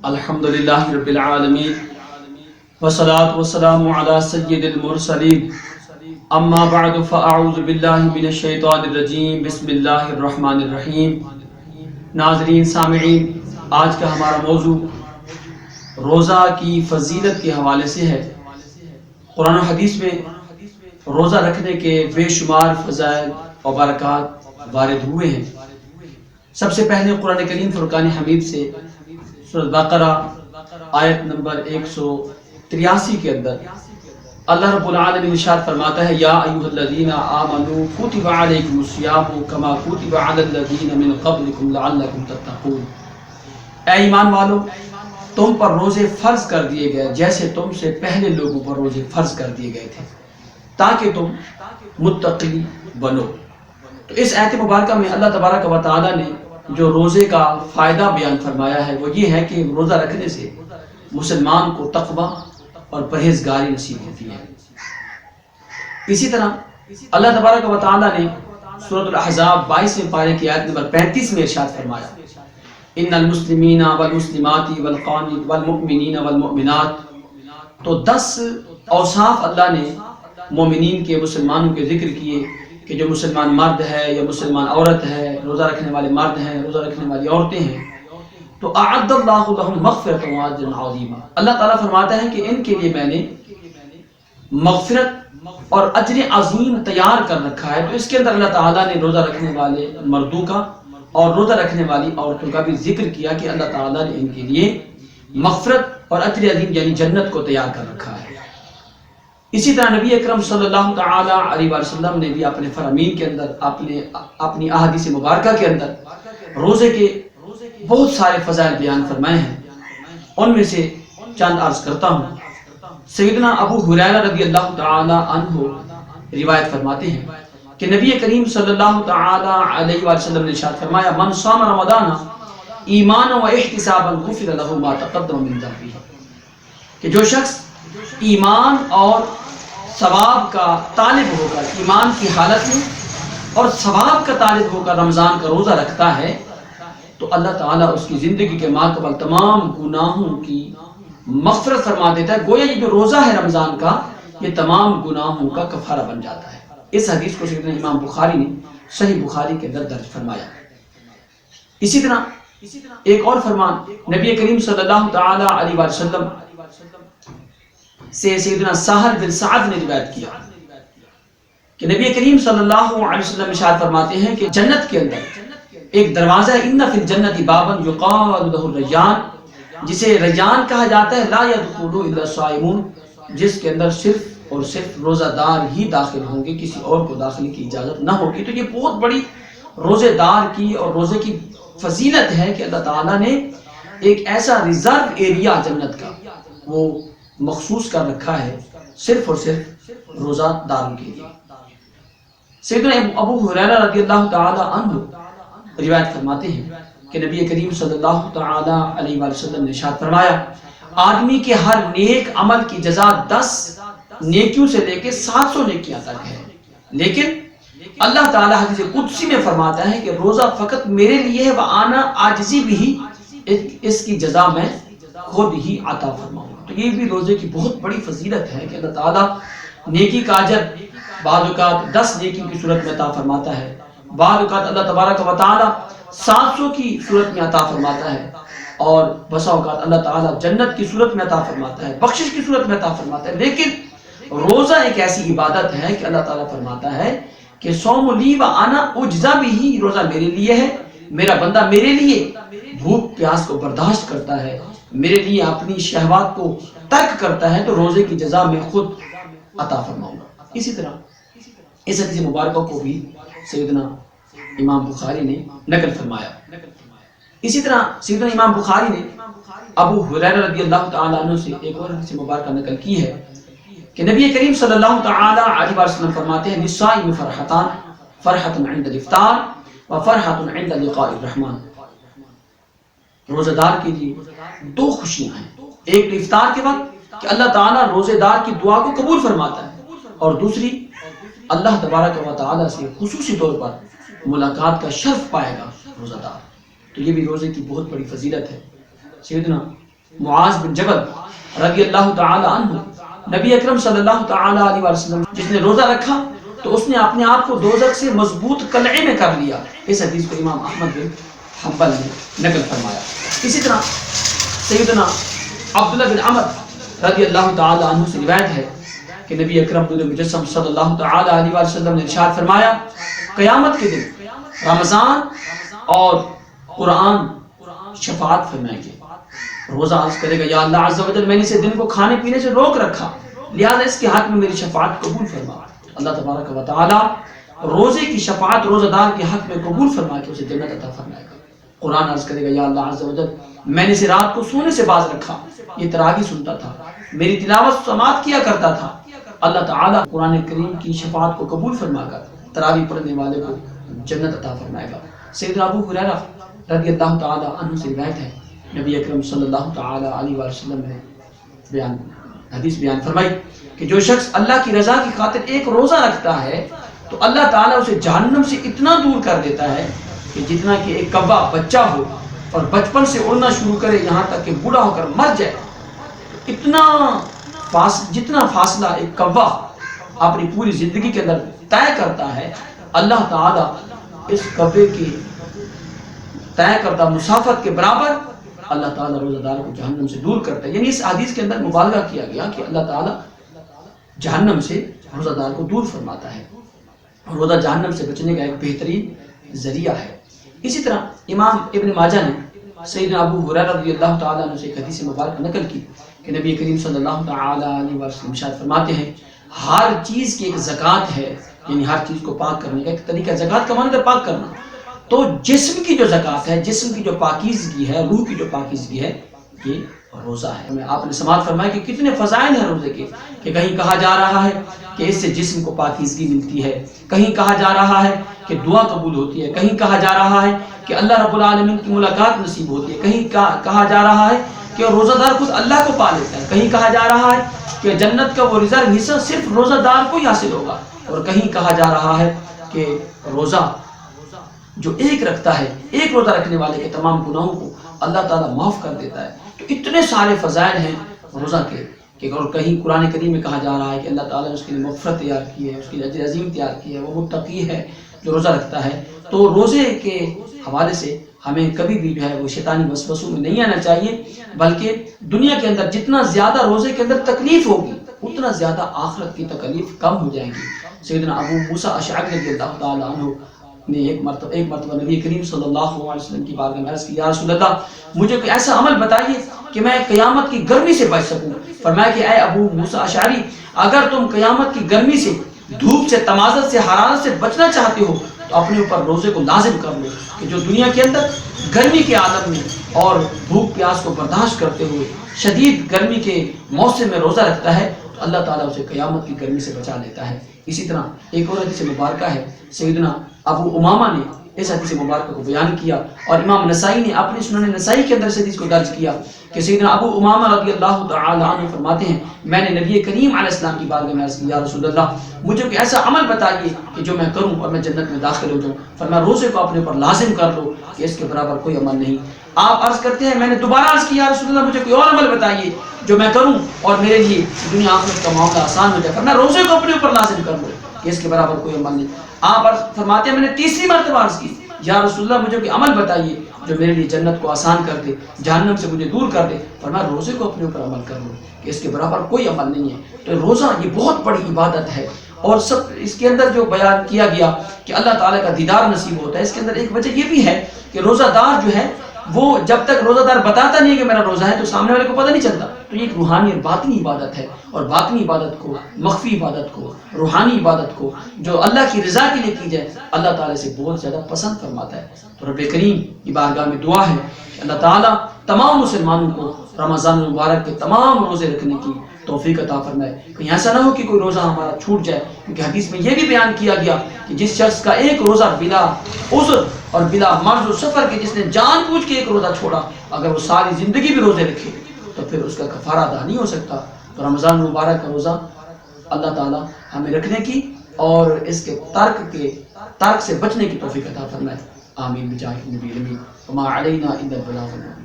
الحمدللہ رب العالمین والصلاة والسلام علی سید المرسلین اما بعد فاعوذ باللہ من الشیطان الرجیم بسم اللہ الرحمن الرحیم۔ ناظرین سامعین، آج کا ہمارا موضوع روزہ کی فضیلت کے حوالے سے ہے۔ قرآن و حدیث میں روزہ رکھنے کے بے شمار فضائل اور برکات وارد ہوئے ہیں۔ سب سے پہلے قرآن کریم فرقان حمید سے سورۃ بقرہ آیت نمبر 183 کے اندر اللہ رب العالمین ارشاد فرماتا ہے، یا ایھا الذین آمنوا کتب علیکم الصیام کما کتب علی الذین من قبلکم لعلکم تتقون۔ اے ایمان والو، تم پر روزے فرض کر دیے گئے جیسے تم سے پہلے لوگوں پر روزے فرض کر دیے گئے تھے تاکہ تم متقی بنو۔ تو اس آیت مبارکہ میں اللہ تبارک و تعالی نے جو روزے کا فائدہ بیان فرمایا ہے وہ یہ ہے کہ روزہ رکھنے سے مسلمان کو تقوی اور پرہیزگاری نصیب ہوتی ہے۔ اسی طرح اللہ تبارک و تعالی نے سورۃ الاحزاب 22ویں پارے کی آیت نمبر 35 میں ارشاد فرمایا، ان المسلمین والمسلمات والمؤمنین والمؤمنات۔ تو 10 اوصاف اللہ نے مومنین کے، مسلمانوں کے ذکر کیے کہ جو مسلمان مرد ہے یا مسلمان عورت ہے، روزہ رکھنے والے مرد ہیں، روزہ رکھنے والی عورتیں ہیں، تو اعد اللہ لهم مغفرۃ واجرا عظیما۔ اللہ تعالیٰ فرماتا ہے کہ ان کے لیے میں نے مغفرت اور اجر عظیم تیار کر رکھا ہے۔ تو اس کے اندر اللہ تعالیٰ نے روزہ رکھنے والے مردوں کا اور روزہ رکھنے والی عورتوں کا بھی ذکر کیا کہ اللہ تعالیٰ نے ان کے لیے مغفرت اور اجر عظیم یعنی جنت کو تیار کر رکھا ہے۔ اسی طرح نبی اکرم صلی اللہ تعالی علیہ وسلم نے بھی اپنے فرامین کے اندر، اپنی احادیث مبارکہ کے اندر روزے کے بہت سارے فضائل بیان فرمائے ہیں۔ ان میں سے چند عرض کرتا ہوں۔ سیدنا ابو ہریرہ رضی اللہ تعالی عنہ روایت فرماتے ہیں کہ نبی کریم صلی اللہ تعالی علیہ وسلم نے ارشاد فرمایا، من صام رمضان ایمانا و احتسابا غفر له ما تقدم من ذنبه، کہ جو شخص ایمان اور ثواب کا طالب ہو کر، ایمان کی حالت میں اور ثواب کا طالب ہو کر رمضان کا روزہ رکھتا ہے تو اللہ تعالیٰ اس کی زندگی کے ماقبل تمام گناہوں کی مغفرت فرما دیتا ہے۔ گویا یہ جو روزہ ہے رمضان کا، یہ تمام گناہوں کا کفارہ بن جاتا ہے۔ اس حدیث کو سیدنا امام بخاری نے صحیح بخاری کے اندر درج فرمایا۔ اسی طرح ایک اور فرمان نبی کریم صلی اللہ تعالی علیہ وسلم سے سیدنا سہل بن سعد نے روایت کیا کہ نبی کریم صلی اللہ علیہ وسلم ارشاد فرماتے ہیں کہ جنت کے اندر ایک دروازہ ہے، ان فی الجنت بابا یقال له الریان، جسے ریان کہا جاتا ہے، لا يدخل الا الصائمون، جس کے اندر صرف اور صرف روزہ دار ہی داخل ہوں گے، کسی اور کو داخلے کی اجازت نہ ہوگی۔ تو یہ بہت بڑی روزے دار کی اور روزے کی فضیلت ہے کہ اللہ تعالیٰ نے ایک ایسا ریزرو ایریا جنت کا وہ مخصوص کر رکھا ہے صرف اور صرف روزہ داروں کے لیے۔ سیدنا ابو ہریرہ رضی اللہ تعالی عنہ روایت فرماتے ہیں کہ نبی کریم صلی اللہ تعالی علیہ وسلم نے ارشاد فرمایا، آدمی کے ہر نیک عمل کی جزا 10 نیکیوں سے لے کے 700 نیکیاں تک ہے، لیکن اللہ تعالی حدیث قدسی میں فرماتا ہے کہ روزہ فقط میرے لیے ہے، وَأَنَا عَاجِزِ بِهِ، اس کی جزا میں خود ہی عطا فرماؤں گا۔ تو یہ بھی روزے کی بہت بڑی فضیلت ہے کہ اللہ تعالیٰ نیکی کا اجر بعض اوقات 10 نیکیوں کی صورت میں عطا فرماتا ہے، بعض اوقات اللہ تبارک و تعالیٰ 700 کی صورت میں عطا فرماتا ہے، اور بسا اوقات اللہ تعالیٰ جنت کی صورت میں عطا فرماتا ہے، بخشش کی صورت میں عطا فرماتا ہے۔ لیکن روزہ ایک ایسی عبادت ہے کہ اللہ تعالیٰ فرماتا ہے کہ صوم لی و انا اجزا بھی، روزہ میرے لیے ہے، میرا بندہ میرے لیے بھوک پیاس کو برداشت کرتا ہے، میرے لیے اپنی شہوات کو ترک کرتا ہے، تو روزے کی جزا میں خود عطا فرماؤں گا۔ اسی طرح اس حدیث مبارکہ کو بھی سیدنا امام بخاری نے نقل فرمایا۔ اسی طرح سیدنا امام بخاری نے ابو ہریرہ رضی اللہ تعالی عنہ سے ایک اور حدیث مبارکہ نقل کی ہے کہ نبی کریم صلی اللہ تعالی علیہ وسلم فرماتے ہیں، للصائم فرحتان، فرحۃ عند الافطار و فرحۃ عند لقاء الرحمن۔ روزہ دار کے لیے 2 خوشیاں ہیں، ایک افطار کے وقت کہ اللہ تعالیٰ روزے دار کی دعا کو قبول فرماتا ہے، اور دوسری اللہ تبارک و تعالیٰ سے خصوصی طور پر ملاقات کا شرف پائے گا روزہ دار۔ تو یہ بھی روزے کی بہت بڑی فضیلت ہے۔ سیدنا معاذ بن جبل رضی اللہ تعالی عنہ، نبی اکرم صلی اللہ تعالی علیہ وسلم جس نے روزہ رکھا تو اس نے اپنے آپ کو دوزخ سے مضبوط قلعے میں کر لیا. اس حدیث کو امام احمد بن حنبل نے نقل فرمایا. اسی طرح سیدنا عبداللہ بن عمر رضی اللہ تعالی عنہ سے روایت ہے کہ نبی اکرم مجسم صلی اللہ تعالی علیہ وسلم نے ارشاد فرمایا قیامت کے دن رمضان اور قرآن شفاعت فرمائیں گے. روزہ عرض کرے گا یا اللہ عز و جل میں نے اسے دن کو کھانے پینے سے روک رکھا، لہذا اس کے حق میں میری شفاعت قبول فرما. اللہ تبارک و تعالی روزے کی شفاعت روزہ دار کے حق میں قبول فرما کے اسے جنت عطا فرمائے گا. قرآن عرض کرے گا یا اللہ عز و جل میں نے اسے رات کو سونے سے باز رکھا، یہ تراویح سنتا تھا، میری تلاوت سماعت کیا کرتا تھا. اللہ تعالیٰ قرآن کریم کی شفاعت کو قبول فرما کر تراویح پڑھنے والے کو جنت عطا فرمائے گا. سیدنا ابو ہریرہ رضی اللہ تعالی عنہ سے روایت ہے نبی اکرم صلی اللہ تعالی علیہ وسلم نے حدیث بیان فرمائی کہ جو شخص اللہ کی رضا کی خاطر ایک روزہ رکھتا ہے تو اللہ تعالیٰ اسے جہنم سے اتنا دور کر دیتا ہے کہ جتنا کہ ایک کوا بچہ ہو اور بچپن سے اڑنا شروع کرے یہاں تک کہ بوڑھا ہو کر مر جائے، جتنا فاصلہ ایک کوا اپنی پوری زندگی کے اندر طے کرتا ہے، اللہ تعالیٰ اس کوے کی طے کردہ مسافت کے برابر اللہ تعالیٰ روزہ دار کو جہنم سے دور کرتا ہے. یعنی اس حدیث کے اندر مبالغہ کیا گیا کہ اللہ تعالیٰ جہنم سے روزہ دار کو دور فرماتا ہے. روزہ جہنم سے بچنے کا ایک بہترین ذریعہ ہے. اسی طرح امام ابن ماجہ نے سیدنا ابو ہریرہ رضی اللہ تعالیٰ عنہ سے ایک حدیث مبارک نقل کی کہ نبی کریم صلی اللہ تعالی علیہ وسلم ارشاد فرماتے ہیں ہر چیز کی ایک زکوٰۃ ہے، یعنی ہر چیز کو پاک کرنے کا ایک طریقہ. زکوٰۃ کا معنی ہے پاک کرنا. تو جسم کی جو زکوٰۃ ہے، جسم کی جو پاکیزگی ہے، روح کی جو پاکیزگی ہے، یہ روزہ ہے. آپ نے سماعت فرمایا کہ کتنے فضائل ہیں روزے کے، کہ کہیں کہا جا رہا ہے کہ اس سے جسم کو پاکیزگی ملتی ہے، کہیں کہا جا رہا ہے کہ دعا قبول ہوتی ہے، کہیں کہا جا رہا ہے کہ اللہ رب العالمین کی ملاقات نصیب ہوتی ہے، کہیں کہا جا رہا ہے کہ روزہ دار خود اللہ کو پا لیتا ہے، کہیں کہا جا رہا ہے کہ جنت کا وہ ریزرو حصہ صرف روزہ دار کو ہی حاصل ہوگا، اور کہیں کہا جا رہا ہے کہ روزہ جو ایک رکھتا ہے، ایک روزہ رکھنے والے کے تمام گناہوں کو اللہ تعالیٰ معاف کر دیتا ہے. تو اتنے سارے فضائل ہیں روزہ کے کہ اور کہیں قرآن کریم میں کہا جا رہا ہے کہ اللہ تعالیٰ نے اس کے لیے مغفرت تیار کی ہے، اس کے لیے اجر عظیم تیار کی ہے، وہ متقی ہے جو روزہ رکھتا ہے. تو روزے کے حوالے سے ہمیں کبھی بھی جو ہے وہ شیطانی وسوسوں میں نہیں آنا چاہیے، بلکہ دنیا کے اندر جتنا زیادہ روزے کے اندر تکلیف ہوگی اتنا زیادہ آخرت کی تکلیف کم ہو جائیں گی. سیدنا ابو موسیٰ اشعری رضی اللہ تعالی عنہ نے ایک مرتبہ نبی کریم صلی اللہ علیہ وسلم کی بارگاہ میں عرض کی یا رسول اللہ مجھے کوئی ایسا عمل بتائیے کہ میں قیامت کی گرمی سے بچ سکوں. فرمایا کہ اے ابو موسیٰ اشعری اگر تم قیامت کی گرمی سے، دھوپ سے، تمازت سے، حرارت سے بچنا چاہتے ہو تو اپنے اوپر روزے کو لازم کر لو. کہ جو دنیا کے اندر گرمی کے عالم میں اور بھوک پیاس کو برداشت کرتے ہوئے شدید گرمی کے موسم میں روزہ رکھتا ہے تو اللہ تعالیٰ اسے قیامت کی گرمی سے بچا لیتا ہے. اسی طرح ایک اور حدیث مبارکہ ہے، سیدنا ابو امامہ نے اس حدیث مبارکہ کو بیان کیا اور امام نسائی نے اپنے سنن نسائی کے اندر اس حدیث کو درج کیا کہ سیدنا ابو امامہ رضی اللہ تعالی عنہ فرماتے ہیں میں نے نبی کریم علیہ السلام کی بارگاہ میں عرض کیا یا رسول اللہ مجھے کوئی ایسا عمل بتائیے کہ جو میں کروں اور میں جنت میں داخل ہو جاؤں. فرمایا روزے کو اپنے اوپر لازم کر لو کہ اس کے برابر کوئی عمل نہیں. آپ عرض کرتے ہیں میں نے دوبارہ عرض کیا یا رسول اللہ مجھے کوئی اور عمل بتائیے جو میں کروں اور میرے لیے دنیا آخرت کا معاملہ آسان ہو جائے. فرمایا روزے کو اپنے اوپر لازم کر لو کہ اس کے برابر کوئی عمل نہیں. آپ فرماتے ہیں میں نے تیسری مرتبہ عرض کی یا رسول اللہ مجھے کوئی عمل بتائیے جو میرے لیے جنت کو آسان کر دے، جہنم سے مجھے دور کر دے. فرمایا روزے کو اپنے اوپر عمل کر لو کہ اس کے برابر کوئی عمل نہیں ہے. تو روزہ یہ بہت بڑی عبادت ہے اور سب اس کے اندر جو بیان کیا گیا کہ اللہ تعالیٰ کا دیدار نصیب ہوتا ہے، اس کے اندر ایک وجہ یہ بھی ہے کہ روزہ دار جو ہے وہ جب تک روزہ دار بتاتا نہیں ہے کہ میرا روزہ ہے تو سامنے والے کو پتہ نہیں چلتا. تو یہ ایک روحانی اور باطنی عبادت ہے، اور باطنی عبادت کو، مخفی عبادت کو، روحانی عبادت کو جو اللہ کی رضا کے لیے کی جائے اللہ تعالیٰ سے بہت زیادہ پسند فرماتا ہے. تو رب کریم کی بارگاہ میں دعا ہے کہ اللہ تعالیٰ تمام مسلمانوں کو رمضان المبارک کے تمام روزے رکھنے کی توفیق عطا فرمائے. کہیں ایسا نہ ہو کہ کوئی روزہ ہمارا چھوٹ جائے، کیونکہ حدیث میں یہ بھی بیان کیا گیا کہ جس شخص کا ایک روزہ بلا عذر اور بلا مرض و سفر کے جس نے جان بوجھ کے ایک روزہ چھوڑا اگر وہ ساری زندگی بھی روزے رکھے تو پھر اس کا کفارہ ادا نہیں ہو سکتا. تو رمضان المبارک کا روزہ اللہ تعالیٰ ہمیں رکھنے کی اور اس کے ترک سے بچنے کی توفیق عطا فرمائے. آمین بجاہ النبی الامین وما علینا الا البلاغ.